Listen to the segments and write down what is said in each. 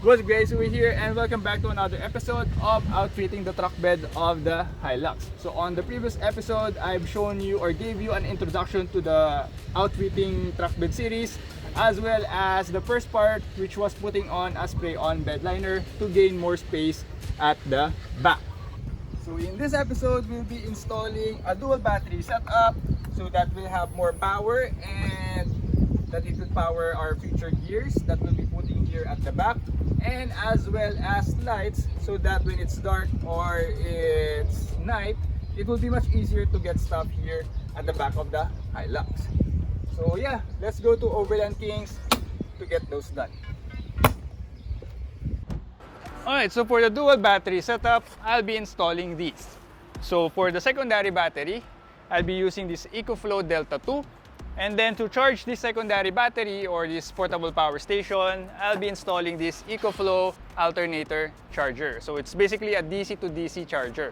What's guys, we're here and welcome back to another episode of outfitting the truck bed of the Hilux. So on the previous episode, I've shown you or gave you an introduction to the outfitting truck bed series, as well as the first part, which was putting on a spray-on bed liner to gain more space at the back. So in this episode, we'll be installing a dual battery setup so that we'll have more power and that it will power our future gears that we'll be putting here at the back, and as well as lights so that when it's dark or it's night, it will be much easier to get stuff here at the back of the Hilux. So yeah, let's go to Overland Kings to get those done. Alright, so for the dual battery setup, I'll be installing these. So for the secondary battery, I'll be using this Ecoflow Delta 2. And then to charge this secondary battery or this portable power station, I'll be installing this Ecoflow alternator charger. So it's basically a DC to DC charger.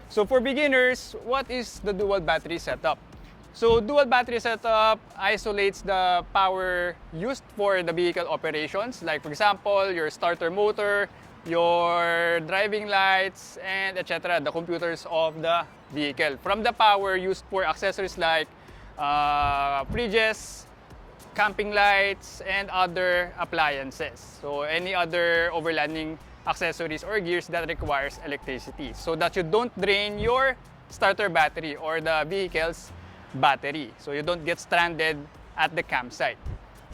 So for beginners, what is the dual battery setup? So dual battery setup isolates the power used for the vehicle operations, like for example, your starter motor, your driving lights, and etc., the computers of the vehicle, from the power used for accessories like fridges, camping lights, and other appliances. So any other overlanding accessories or gears that requires electricity, so that you don't drain your starter battery or the vehicle's battery, so you don't get stranded at the campsite.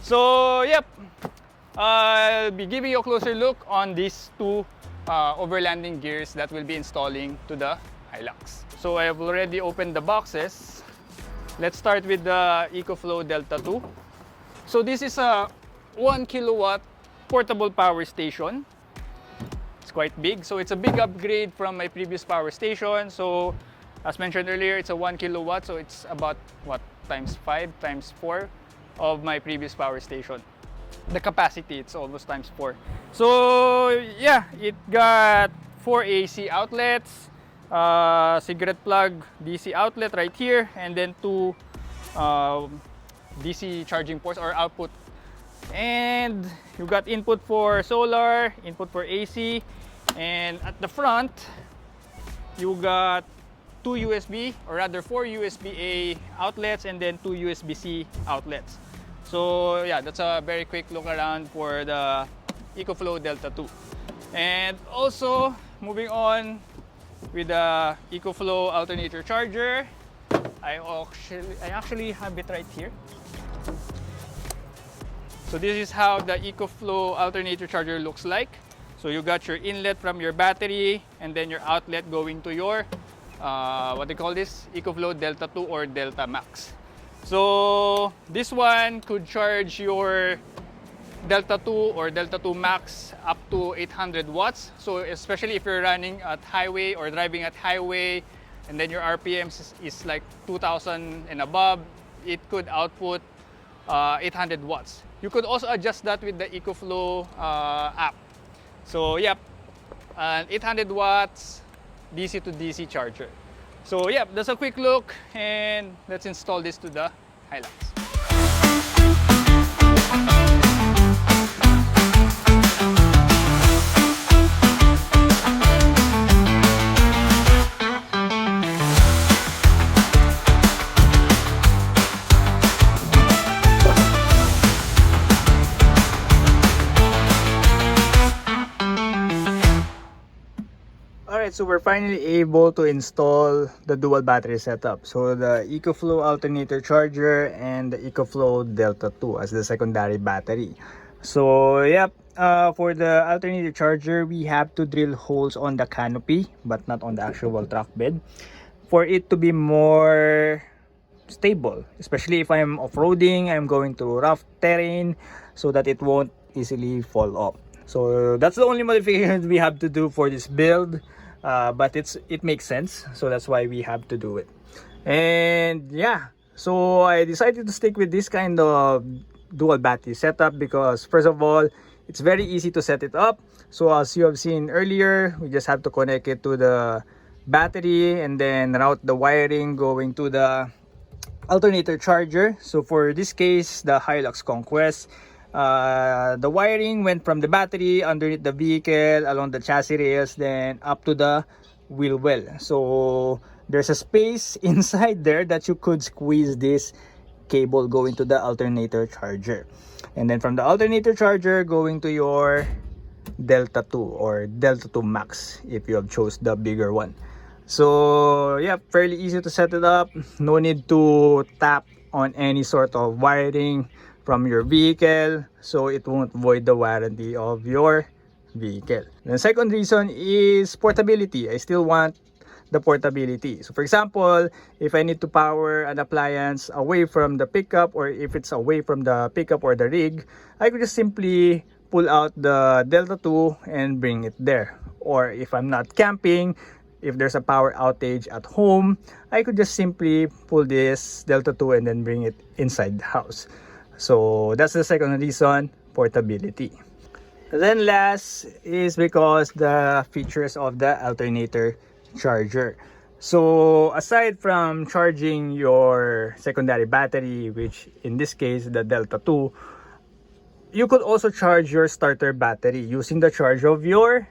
So yep, I'll be giving you a closer look on these two overlanding gears that we'll be installing to the Hilux. So I have already opened the boxes. Let's start with the Ecoflow Delta 2. So this is a 1 kilowatt portable power station. It's quite big, so it's a big upgrade from my previous power station. So as mentioned earlier, it's a 1 kilowatt, so it's about what, times 5, times 4 of my previous power station. The capacity, it's almost times 4. So yeah, it got 4 AC outlets, cigarette plug DC outlet right here, and then 2 DC charging ports or output. And you got input for solar, input for AC, and at the front you got 2 USB, or rather 4 USB-A outlets, and then 2 USB-C outlets. So yeah, that's a very quick look around for the Ecoflow Delta 2. And also moving on with the Ecoflow alternator charger, I actually have it right here. So this is how the Ecoflow alternator charger looks like. So you got your inlet from your battery, and then your outlet going to your what they call this, Ecoflow Delta 2 or Delta Max. So this one could charge your Delta 2 or Delta 2 Max up to 800 watts. So especially if you're running at highway or driving at highway, and then your RPMs is like 2000 and above, it could output 800 watts. You could also adjust that with the Ecoflow app. So yep, an 800 watts DC to DC charger. So yep, that's a quick look, and let's install this to the Hilux. Alright, so we're finally able to install the dual battery setup. So the Ecoflow alternator charger and the Ecoflow Delta 2 as the secondary battery. So yep, for the alternator charger, we have to drill holes on the canopy but not on the actual truck bed for it to be more stable, especially if I'm off-roading, I'm going to rough terrain, so that it won't easily fall off. So that's the only modification we have to do for this build, but it makes sense, so that's why we have to do it. And yeah, so I decided to stick with this kind of dual battery setup because first of all, it's very easy to set it up. So as you have seen earlier, we just have to connect it to the battery and then route the wiring going to the alternator charger. So for this case, the Hilux Conquest, The wiring went from the battery underneath the vehicle along the chassis rails, then up to the wheel well. So there's a space inside there that you could squeeze this cable going to the alternator charger, and then from the alternator charger going to your Delta 2 or Delta 2 Max if you have chose the bigger one. So yeah, fairly easy to set it up. No need to tap on any sort of wiring from your vehicle, so it won't void the warranty of your vehicle. The second reason is portability. I still want the portability. So for example, if I need to power an appliance away from the pickup, or if it's away from the pickup or the rig, I could just simply pull out the Delta 2 and bring it there. Or if I'm not camping, if there's a power outage at home, I could just simply pull this Delta 2 and then bring it inside the house. So that's the second reason, portability. And then last is because the features of the alternator charger. So aside from charging your secondary battery, which in this case the Delta 2, you could also charge your starter battery using the charge of your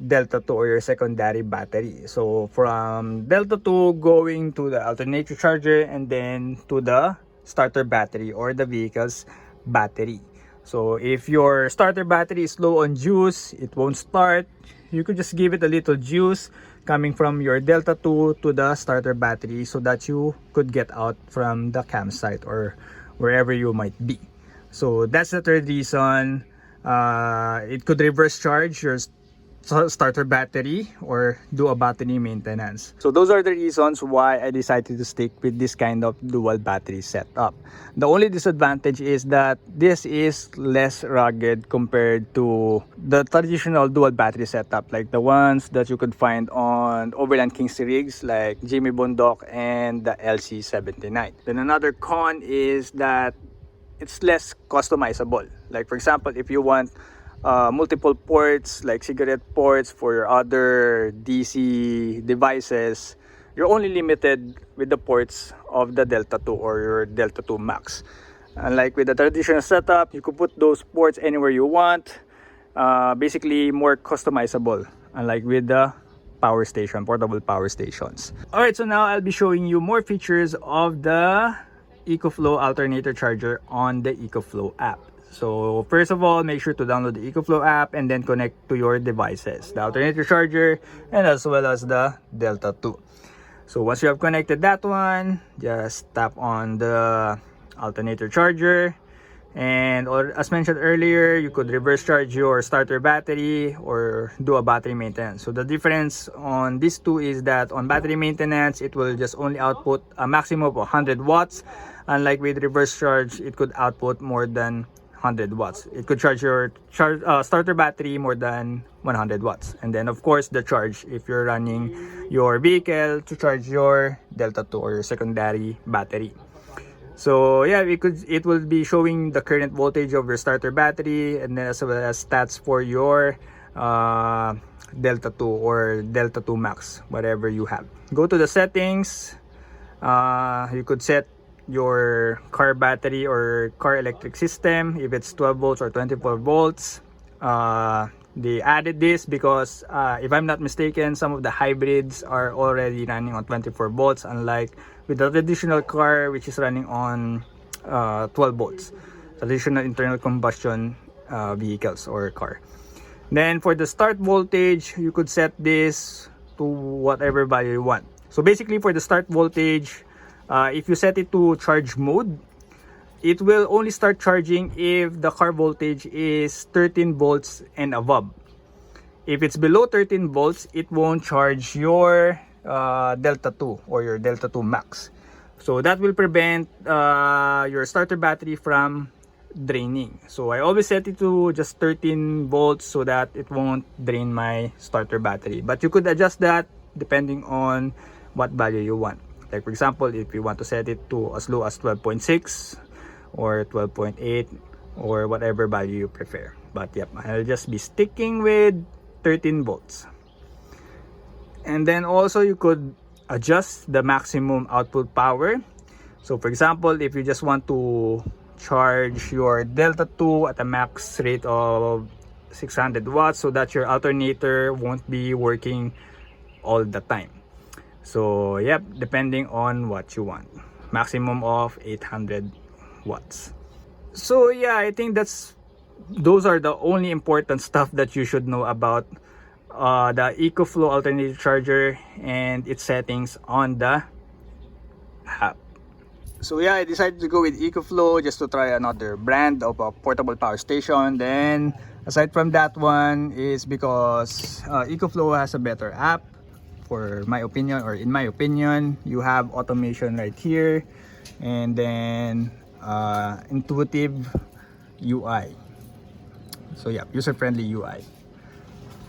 Delta 2 or your secondary battery. So from Delta 2 going to the alternator charger and then to the starter battery or the vehicle's battery. So if your starter battery is low on juice, it won't start, you could just give it a little juice coming from your Delta 2 to the starter battery so that you could get out from the campsite or wherever you might be. So that's the third reason. It could reverse charge your starter battery or do a battery maintenance. So those are the reasons why I decided to stick with this kind of dual battery setup. The only disadvantage is that this is less rugged compared to the traditional dual battery setup, like the ones that you could find on Overland Kings rigs like Jimmy Bondok and the LC79. Then another con is that it's less customizable. Like for example, if you want multiple ports like cigarette ports for your other DC devices, you're only limited with the ports of the Delta 2 or your Delta 2 Max. Unlike with the traditional setup, you could put those ports anywhere you want, basically more customizable, unlike with the power station, portable power stations. Alright, so now I'll be showing you more features of the Ecoflow alternator charger on the Ecoflow app. So first of all, make sure to download the Ecoflow app and then connect to your devices, the alternator charger and as well as the Delta 2. So once you have connected that one, just tap on the alternator charger, and or as mentioned earlier, you could reverse charge your starter battery or do a battery maintenance. So the difference on these two is that on battery maintenance, it will just only output a maximum of 100 watts. Unlike with reverse charge, it could output more than 100 watts. It could charge your starter battery more than 100 watts. And then of course the charge if you're running your vehicle to charge your Delta 2 or your secondary battery. So yeah, it will be showing the current voltage of your starter battery and then as well as stats for your Delta 2 or Delta 2 Max, whatever you have. Go to the settings. You could set your car battery or car electric system if it's 12 volts or 24 volts. They added this because if I'm not mistaken, some of the hybrids are already running on 24 volts, unlike with the traditional car which is running on 12 volts, traditional internal combustion vehicles or car. Then for the start voltage, you could set this to whatever value you want. So basically for the start voltage, if you set it to charge mode, it will only start charging if the car voltage is 13 volts and above. If it's below 13 volts, it won't charge your Delta 2 or your Delta 2 Max. So that will prevent your starter battery from draining. So I always set it to just 13 volts so that it won't drain my starter battery. But you could adjust that depending on what value you want. Like for example, if you want to set it to as low as 12.6 or 12.8 or whatever value you prefer. But yep, I'll just be sticking with 13 volts. And then also you could adjust the maximum output power. So for example, if you just want to charge your Delta 2 at a max rate of 600 watts so that your alternator won't be working all the time. So yep, depending on what you want, maximum of 800 watts. So yeah, I think those are the only important stuff that you should know about the Ecoflow alternator charger and its settings on the app. So yeah, I decided to go with Ecoflow just to try another brand of a portable power station. Then aside from that one is because Ecoflow has a better app for my opinion, or in my opinion. You have automation right here, and then intuitive UI. So yeah, user-friendly UI.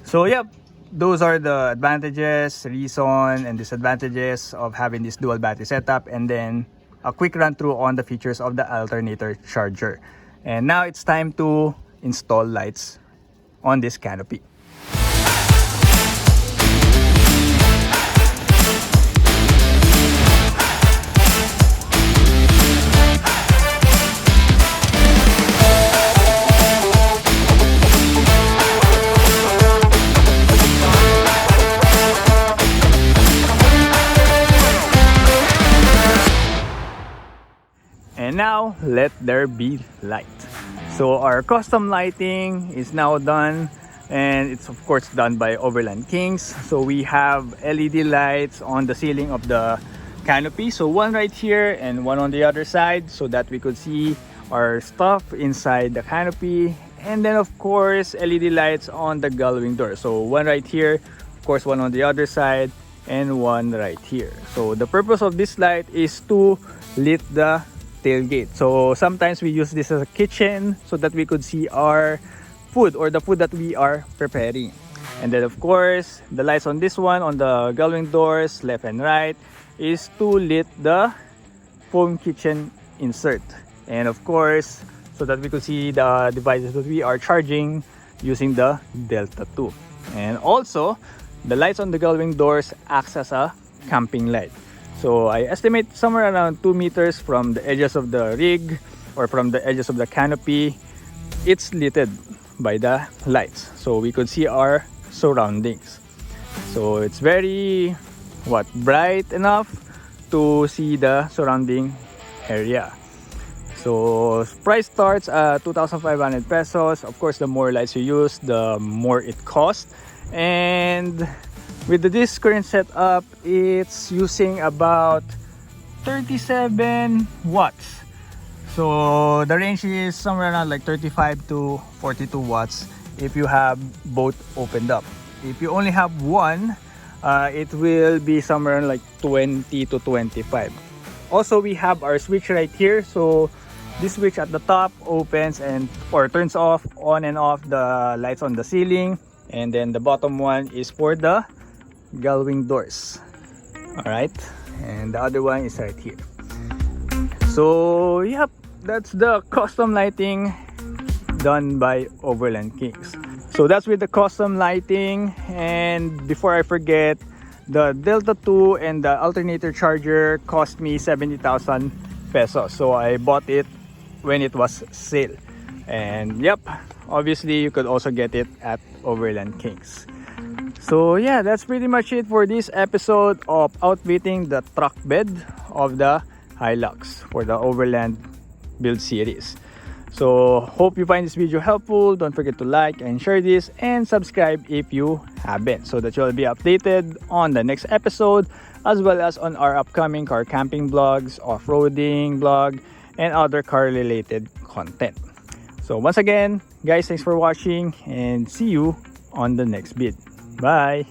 So yep, those are the advantages, reason, and disadvantages of having this dual battery setup, and then a quick run through on the features of the alternator charger. And now it's time to install lights on this canopy. And now, let there be light. So our custom lighting is now done, and it's of course done by Overland Kings. So we have LED lights on the ceiling of the canopy. So one right here and one on the other side, so that we could see our stuff inside the canopy. And then of course LED lights on the gullwing door. So one right here, of course one on the other side, and one right here. So the purpose of this light is to lit the tailgate. So sometimes we use this as a kitchen so that we could see our food, or the food that we are preparing. And then of course the lights on this one, on the gullwing doors left and right, is to lit the foam kitchen insert. And of course, so that we could see the devices that we are charging using the Delta 2. And also the lights on the gullwing doors acts as a camping light. So I estimate somewhere around 2 meters from the edges of the rig, or from the edges of the canopy, it's lighted by the lights, so we could see our surroundings. So it's very bright enough to see the surrounding area. So price starts at 2,500 pesos. Of course, the more lights you use, the more it costs. And with this current setup, it's using about 37 watts. So the range is somewhere around like 35 to 42 watts if you have both opened up. If you only have one, it will be somewhere around like 20 to 25. Also, we have our switch right here. So this switch at the top opens or turns off, on and off the lights on the ceiling. And then the bottom one is for the gullwing doors. Alright, and the other one is right here. So yep, that's the custom lighting done by Overland Kings. So that's with the custom lighting. And before I forget, the Delta 2 and the alternator charger cost me 70,000 pesos. So I bought it when it was sale. And yep, obviously you could also get it at Overland Kings. So yeah, that's pretty much it for this episode of outfitting the truck bed of the Hilux for the Overland build series. So hope you find this video helpful. Don't forget to like and share this, and subscribe if you haven't, so that you'll be updated on the next episode, as well as on our upcoming car camping vlogs, off-roading vlog, and other car related content. So once again, guys, thanks for watching, and see you on the next vid. Bye!